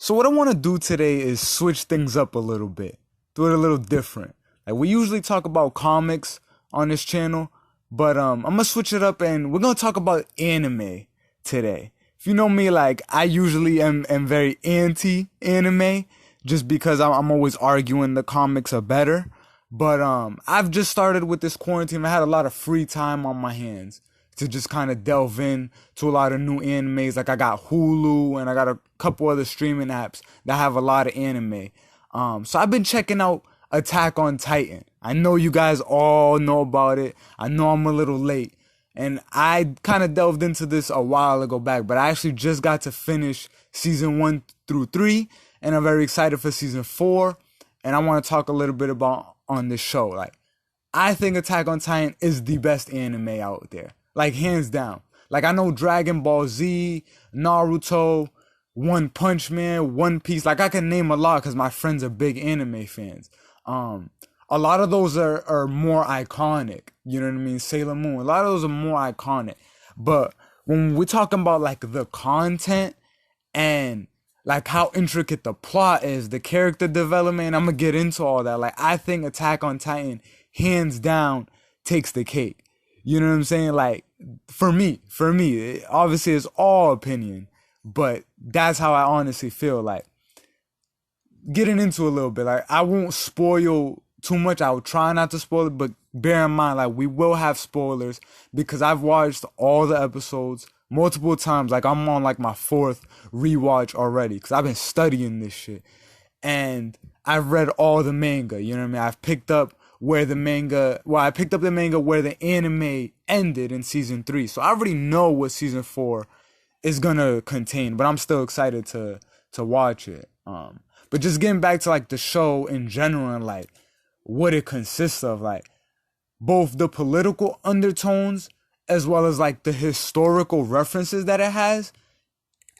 So what I want to do today is switch things up a little bit, do it a little different. Like we usually talk about comics on this channel, but I'm gonna switch it up and we're gonna talk about anime today. If you know me, like I usually am very anti-anime, just because I'm always arguing the comics are better. But I've just started with this quarantine. I had a lot of free time on my hands to just kind of delve in to a lot of new animes. Like I got Hulu and I got a couple other streaming apps that have a lot of anime. So I've been checking out Attack on Titan. I know you guys all know about it. I know I'm a little late. And I kind of delved into this a while ago back, but I actually just got to finish season 1 through 3, and I'm very excited for season 4. And I want to talk a little bit about on this show. Like, I think Attack on Titan is the best anime out there. Like, hands down. Like, I know Dragon Ball Z, Naruto, One Punch Man, One Piece. Like, I can name a lot because my friends are big anime fans. A lot of those are more iconic. You know what I mean? Sailor Moon. A lot of those are more iconic. But when we're talking about, like, the content and like how intricate the plot is, the character development, I'm gonna get into all that. Like, I think Attack on Titan, hands down, takes the cake. You know what I'm saying? Like, for me, obviously it's all opinion, but that's how I honestly feel. Like, getting into a little bit, like, I won't spoil too much. I will try not to spoil it, but bear in mind, like, we will have spoilers because I've watched all the episodes multiple times. Like, I'm on like my 4th rewatch already because I've been studying this shit. And I've read all the manga, you know what I mean? I've picked up where the manga, well, I picked up the manga where the anime ended in season 3. So I already know what season 4 is gonna contain, but I'm still excited to watch it. But just getting back to like the show in general and like what it consists of, like both the political undertones as well as like the historical references that it has,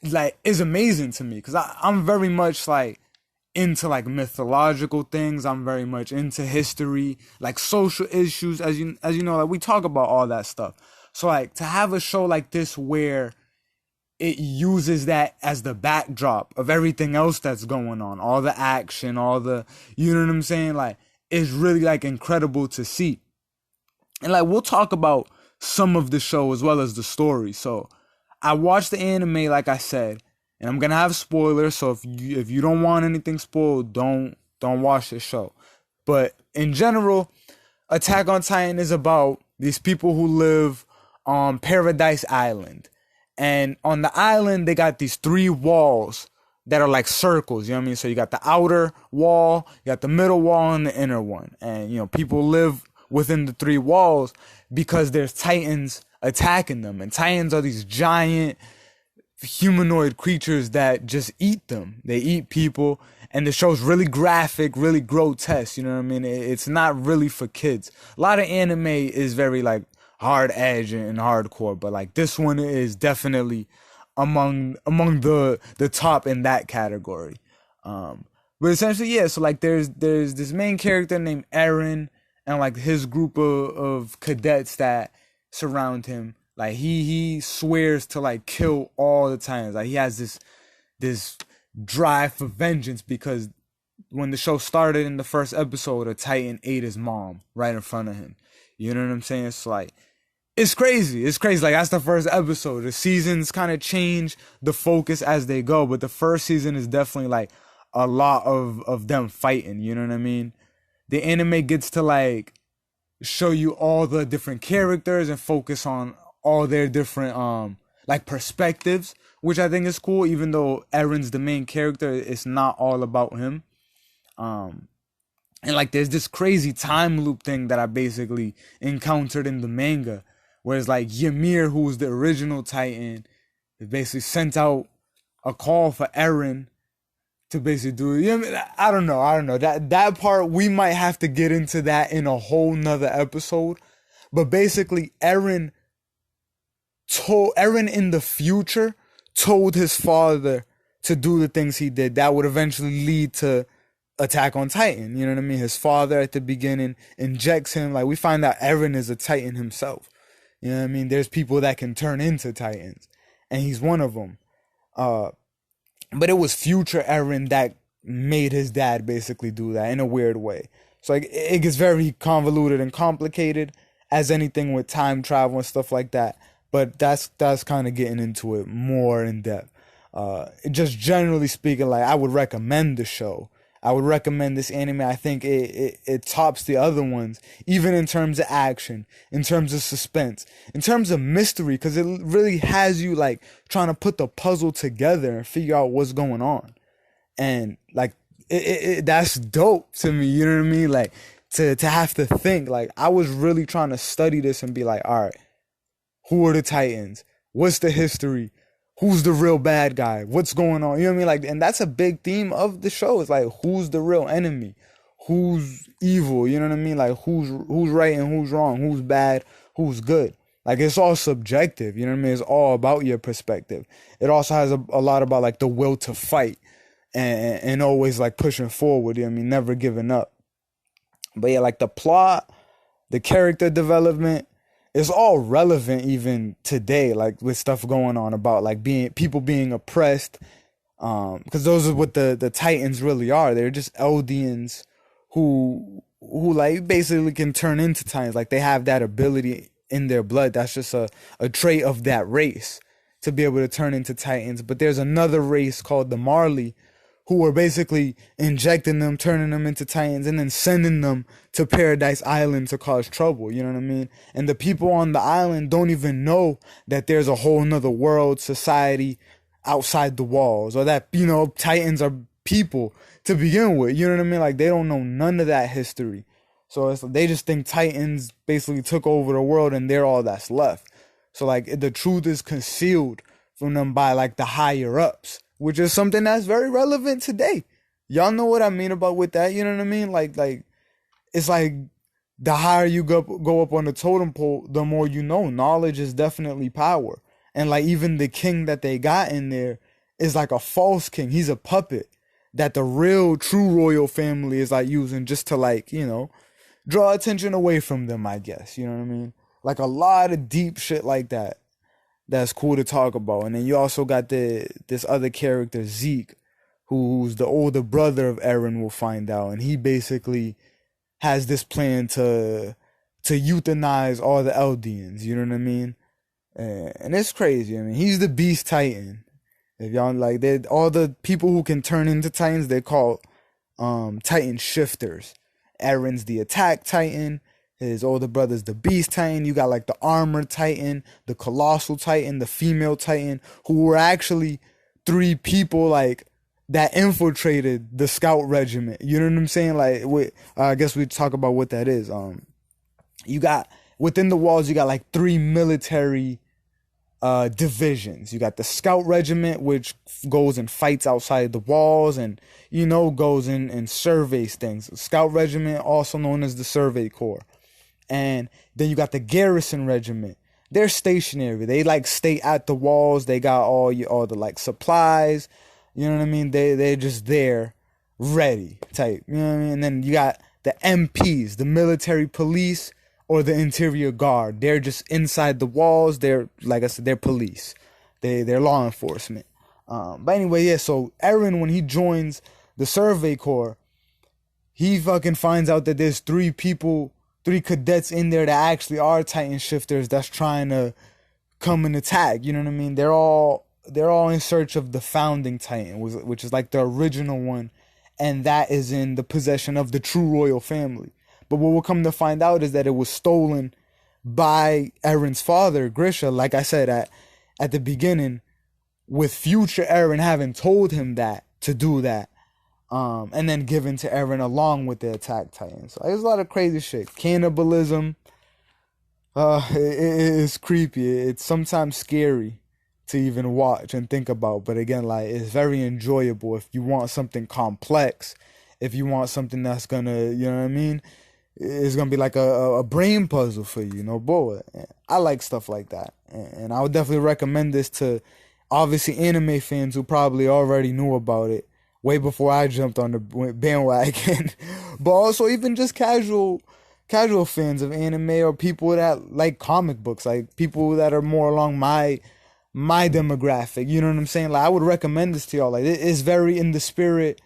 like, is amazing to me because I'm very much like into like mythological things. I'm very much into history, like social issues, as you know, like we talk about all that stuff. So like to have a show like this where it uses that as the backdrop of everything else that's going on, all the action, all the, you know what I'm saying, like, it's really like incredible to see. And like we'll talk about some of the show as well as the story. So I watched the anime, like I said, and I'm gonna have spoilers. So if you don't want anything spoiled, don't watch the show. But in general, Attack on Titan is about these people who live on Paradise Island, and on the island they got these 3 walls that are like circles. You know what I mean? So you got the outer wall, you got the middle wall, and the inner one. And you know, people live within the 3 walls because there's Titans attacking them. And Titans are these giant humanoid creatures that just eat them. They eat people. And the show's really graphic, really grotesque. You know what I mean? It's not really for kids. A lot of anime is very like hard edge and hardcore, but like this one is definitely among the top in that category. But essentially, yeah, so like there's this main character named Eren and like his group of cadets that surround him. Like he swears to like kill all the Titans. Like he has this drive for vengeance because when the show started in the first episode, a Titan ate his mom right in front of him. You know what I'm saying? It's like, it's crazy. It's crazy. Like, that's the first episode. The seasons kind of change the focus as they go, but the first season is definitely like a lot of them fighting. You know what I mean? The anime gets to like show you all the different characters and focus on all their different like perspectives, which I think is cool. Even though Eren's the main character, it's not all about him. And like there's this crazy time loop thing that I basically encountered in the manga, where it's like Ymir, who's the original Titan, basically sent out a call for Eren to basically do it. You know what I mean? I don't know. That part, we might have to get into that in a whole nother episode. But basically Eren in the future told his father to do the things he did that would eventually lead to Attack on Titan. You know what I mean? His father at the beginning injects him. Like, we find out Eren is a Titan himself. You know what I mean? There's people that can turn into Titans, and he's one of them. but it was future Eren that made his dad basically do that in a weird way. So like it gets very convoluted and complicated as anything with time travel and stuff like that. But that's kind of getting into it more in depth. Just generally speaking, like I would recommend the show. I would recommend this anime. I think it tops the other ones, even in terms of action, in terms of suspense, in terms of mystery, because it really has you like trying to put the puzzle together and figure out what's going on. And like that's dope to me. You know what I mean? Like to have to think. Like I was really trying to study this and be like, all right, who are the Titans? What's the history? Who's the real bad guy? What's going on? You know what I mean? Like, and that's a big theme of the show. It's like, who's the real enemy? Who's evil? You know what I mean? Like, who's right and who's wrong? Who's bad? Who's good? Like, it's all subjective. You know what I mean? It's all about your perspective. It also has a lot about like the will to fight and always like pushing forward. You know what I mean? Never giving up. But yeah, like the plot, the character development, it's all relevant even today, like with stuff going on about like people being oppressed, because those are what the Titans really are. They're just Eldians who like basically can turn into Titans. Like they have that ability in their blood. That's just a trait of that race to be able to turn into Titans. But there's another race called the Marley, who are basically injecting them, turning them into Titans, and then sending them to Paradise Island to cause trouble. You know what I mean? And the people on the island don't even know that there's a whole nother world, society outside the walls, or that, you know, Titans are people to begin with. You know what I mean? Like they don't know none of that history. So they just think Titans basically took over the world and they're all that's left. So like the truth is concealed from them by like the higher ups, which is something that's very relevant today. Y'all know what I mean about with that, you know what I mean? Like it's like the higher you go up on the totem pole, the more you know. Knowledge is definitely power. And like even the king that they got in there is like a false king. He's a puppet that the real true royal family is like using just to like, you know, draw attention away from them, I guess. You know what I mean? Like a lot of deep shit like that. That's cool to talk about. And then you also got this other character, Zeke, who's the older brother of Eren, we'll find out. And he basically has this plan to euthanize all the Eldians, you know what I mean? And it's crazy. I mean, he's the Beast Titan. If y'all like, all the people who can turn into Titans, they're called Titan shifters. Eren's the Attack Titan. His older brother's the Beast Titan. You got like the Armor Titan, the Colossal Titan, the Female Titan, who were actually 3 people like that infiltrated the Scout Regiment. You know what I'm saying? Like, I guess we talk about what that is. You got within the walls, you got like 3 military divisions. You got the Scout Regiment, which goes and fights outside the walls and, you know, goes in and surveys things. Scout Regiment, also known as the Survey Corps. And then you got the Garrison Regiment. They're stationary. They like stay at the walls. They got all the like supplies. You know what I mean? They're just there, ready type. You know what I mean? And then you got the MPs, the military police or the interior guard. They're just inside the walls. They're, like I said, they're police. They're law enforcement. But anyway, yeah. So Eren, when he joins the Survey Corps, he fucking finds out that there's 3 cadets in there that actually are Titan shifters that's trying to come and attack. You know what I mean? They're all in search of the founding Titan, which is like the original one, and that is in the possession of the true royal family. But what we'll come to find out is that it was stolen by Eren's father, Grisha, like I said at the beginning, with future Eren having told him that to do that. And then given to Eren along with the Attack Titans. So there's a lot of crazy shit. Cannibalism. It's creepy. It's sometimes scary to even watch and think about. But again, like, it's very enjoyable if you want something complex. If you want something that's gonna, you know what I mean? It's gonna be like a brain puzzle for you, you know, boy. I like stuff like that. And I would definitely recommend this to, obviously, anime fans who probably already knew about it way before I jumped on the bandwagon. But also even just casual fans of anime or people that like comic books, like people that are more along my my demographic. You know what I'm saying? Like I would recommend this to y'all. Like it is very in the spirit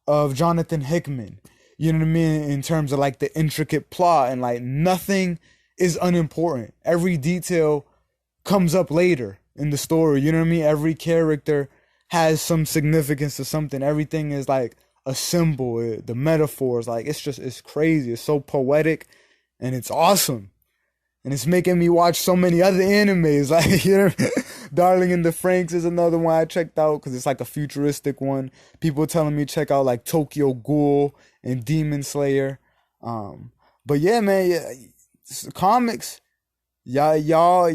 of Jonathan Hickman. You know what I mean? In terms of like the intricate plot and like nothing is unimportant. Every detail comes up later in the story. You know what I mean? Every character has some significance to something. Everything is like a symbol. The metaphors, like it's crazy. It's so poetic and it's awesome. And it's making me watch so many other animes. Like, you know, Darling in the Franxx is another one I checked out because it's like a futuristic one. People telling me check out like Tokyo Ghoul and Demon Slayer. But yeah, man, yeah, comics, y'all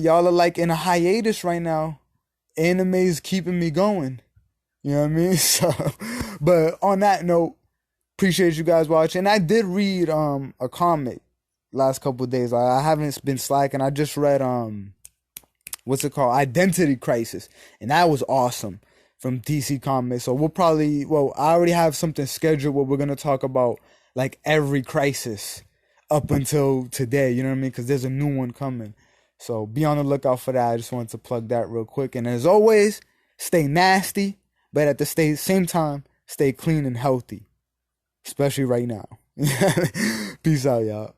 are like in a hiatus right now. Anime is keeping me going. You know what I mean? So, but on that note, appreciate you guys watching. I did read a comic last couple of days. I haven't been slacking. I just read what's it called? Identity Crisis, and that was awesome from DC Comics. So I already have something scheduled where we're gonna talk about like every crisis up until today. You know what I mean? Because there's a new one coming. So be on the lookout for that. I just wanted to plug that real quick. And as always, stay nasty, but at the same time, stay clean and healthy, especially right now. Peace out, y'all.